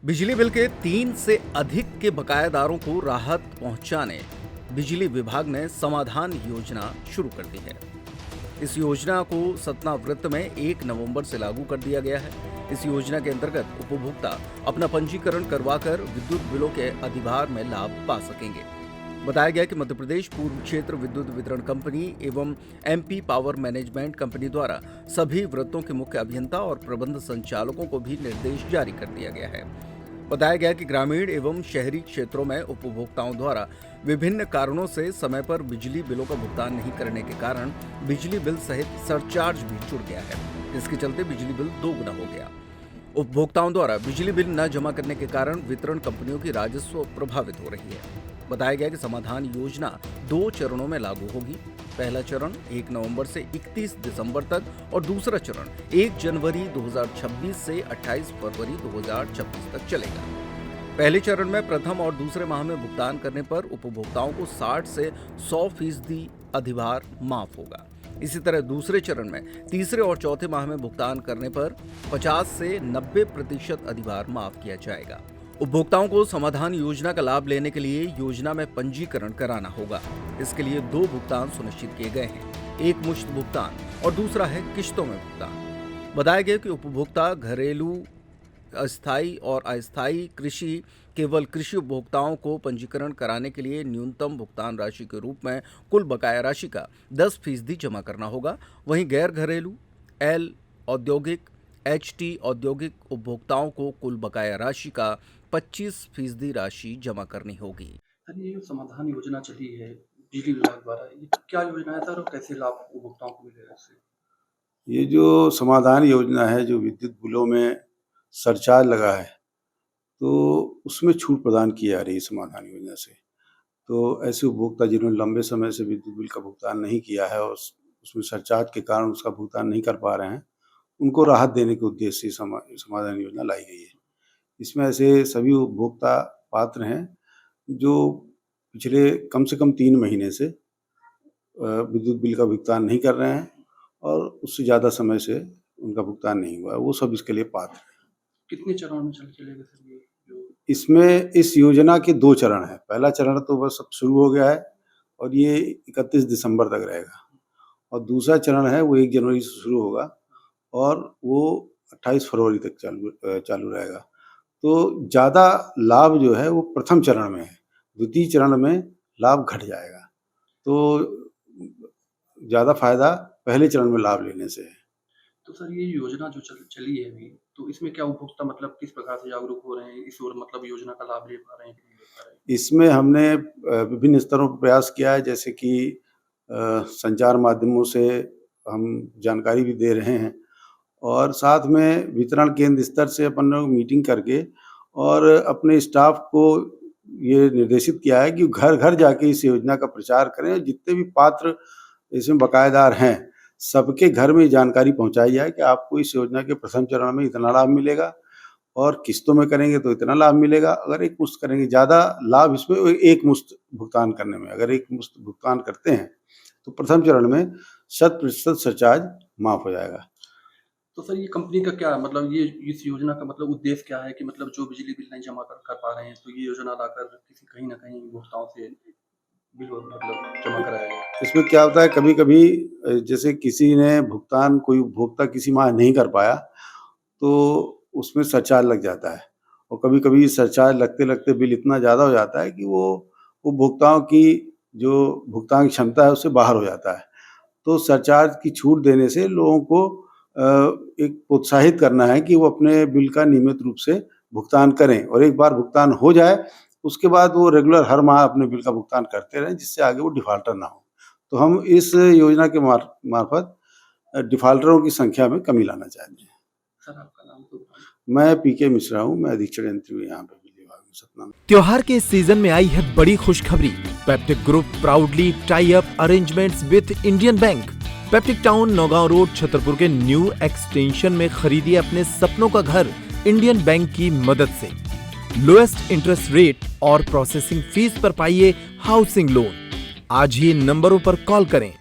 बिजली बिल के 3 से अधिक के बकायादारों को राहत पहुंचाने बिजली विभाग ने समाधान योजना शुरू कर दी है। इस योजना को सतना वृत्त में 1 नवंबर से लागू कर दिया गया है। इस योजना के अंतर्गत उपभोक्ता अपना पंजीकरण करवाकर विद्युत बिलों के अधिभार में लाभ पा सकेंगे। बताया गया कि मध्य प्रदेश पूर्व क्षेत्र विद्युत वितरण कंपनी एवं एमपी पावर मैनेजमेंट कंपनी द्वारा सभी वृत्तों के मुख्य अभियंता और प्रबंध संचालकों को भी निर्देश जारी कर दिया गया है। बताया गया कि ग्रामीण एवं शहरी क्षेत्रों में उपभोक्ताओं द्वारा विभिन्न कारणों से समय पर बिजली बिलों का भुगतान नहीं करने के कारण बिजली बिल सहित सरचार्ज भी जुड़ गया है, जिसके चलते बिजली बिल दोगुना हो गया। उपभोक्ताओं द्वारा बिजली बिल न जमा करने के कारण वितरण कंपनियों की राजस्व प्रभावित हो रही है। बताया गया कि समाधान योजना 2 चरणों में लागू होगी। पहला चरण 1 नवंबर से 31 दिसंबर तक और दूसरा चरण 1 जनवरी 2026 से 28 फरवरी 2026 तक चलेगा। पहले चरण में प्रथम और दूसरे माह में भुगतान करने पर उपभोक्ताओं को 60 से 100% अधिभार माफ होगा। इसी तरह दूसरे चरण में तीसरे और चौथे माह में भुगतान करने पर 50 से 90% अधिभार माफ किया जाएगा। उपभोक्ताओं को समाधान योजना का लाभ लेने के लिए योजना में पंजीकरण कराना होगा। इसके लिए 2 भुगतान सुनिश्चित किए गए हैं, एक मुश्त भुगतान और दूसरा है किश्तों में भुगतान। बताया गया कि उपभोक्ता घरेलू, अस्थायी और अस्थायी कृषि केवल कृषि उपभोक्ताओं को पंजीकरण कराने के लिए न्यूनतम भुगतान राशि के रूप में कुल बकाया राशि का 10% जमा करना होगा। वहीं गैर घरेलू, एल औद्योगिक, HT औद्योगिक उपभोक्ताओं को कुल बकाया राशि का 25% राशि जमा करनी होगी। सर, ये जो समाधान योजना चली है बिजली विभाग द्वारा, ये क्या योजना है सर और कैसे लाभ उपभोक्ताओं को मिलेगा इससे? ये जो समाधान योजना है, जो विद्युत बिलों में सरचार्ज लगा है, तो उसमें छूट प्रदान की जा रही है समाधान योजना से। तो ऐसे उपभोक्ता जिन्होंने लंबे समय से विद्युत बिल का भुगतान नहीं किया है और उसमें सरचार्ज के कारण उसका भुगतान नहीं कर पा रहे हैं, उनको राहत देने के उद्देश्य से समाधान योजना लाई गई है। इसमें ऐसे सभी उपभोक्ता पात्र हैं जो पिछले कम से कम 3 महीने से विद्युत बिल का भुगतान नहीं कर रहे हैं और उससे ज़्यादा समय से उनका भुगतान नहीं हुआ है, वो सब इसके लिए पात्र हैं। कितने चरणों में चलेगा सर ये जो? इसमें इस योजना के 2 चरण हैं। पहला चरण तो बस अब शुरू हो गया है और ये 31 दिसंबर तक रहेगा और दूसरा चरण है वो 1 जनवरी से शुरू होगा और वो 28 फरवरी तक चालू रहेगा। तो ज़्यादा लाभ जो है वो प्रथम चरण में है, द्वितीय चरण में लाभ घट जाएगा। तो ज़्यादा फायदा पहले चरण में लाभ लेने से है। तो सर, ये योजना जो चली है अभी, तो इसमें क्या उपभोक्ता मतलब किस प्रकार से जागरूक हो रहे हैं इस और मतलब योजना का लाभ ले पा रहे हैं कि नहीं ले पा रहे हैं? इसमें हमने विभिन्न स्तरों पर प्रयास किया है, जैसे कि संचार माध्यमों से हम जानकारी भी दे रहे हैं और साथ में वितरण केंद्र स्तर से अपन लोग मीटिंग करके और अपने स्टाफ को ये निर्देशित किया है कि घर-घर जाके इस योजना का प्रचार करें। जितने भी पात्र इसमें बकायेदार हैं, सबके घर में जानकारी पहुँचाई जाए कि आपको इस योजना के प्रथम चरण में इतना लाभ मिलेगा और किस्तों में करेंगे तो इतना लाभ मिलेगा। अगर एक मुश्त करेंगे, ज़्यादा लाभ इसमें एक मुश्त भुगतान करने में, अगर एक मुश्त भुगतान करते हैं तो प्रथम चरण में 100% सरचार्ज माफ हो जाएगा। तो सर, ये कंपनी का क्या मतलब, ये इस योजना का मतलब उद्देश्य क्या है कि मतलब जो बिजली बिल नहीं जमा कर पा रहे हैं, तो ये योजना लाकर किसी कहीं न कहीं उपभोक्ताओं से बिल मतलब जमा कराया जाए? इसमें क्या होता है, कभी-कभी जैसे किसी ने भुगतान, कोई उपभोक्ता किसी माह नहीं कर पाया, तो उसमें सरचार्ज लग जाता है और कभी-कभी सरचार्ज लगते-लगते बिल इतना ज़्यादा हो जाता है कि वो उपभोक्ताओं की जो भुगतान क्षमता है उससे बाहर हो जाता है। तो सरचार्ज की छूट देने से लोगों को एक प्रोत्साहित करना है कि वो अपने बिल का नियमित रूप से भुगतान करें और एक बार भुगतान हो जाए, उसके बाद वो रेगुलर हर माह अपने बिल का भुगतान करते रहें, जिससे आगे वो डिफ़ॉल्टर ना हो। तो हम इस योजना के मार्फत डिफ़ॉल्टरों की संख्या में कमी लाना चाहते हैं। सर, आपका नाम तो? मैं पीके मिश्रा हूँ, मैं अधीक्षण यंत्री हूँ यहाँ पे बिजली विभाग में सतना में। त्योहार के इस सीजन में आई है बड़ी खुशखबरी। Peptic group proudly tie up arrangements with Indian bank. Peptic town, Naugaon road, Chhatarpur के न्यू एक्सटेंशन में खरीदिए अपने सपनों का घर इंडियन बैंक की मदद से। लोएस्ट इंटरेस्ट रेट और प्रोसेसिंग फीस पर पाइए हाउसिंग लोन। आज ही इन नंबरों पर कॉल करें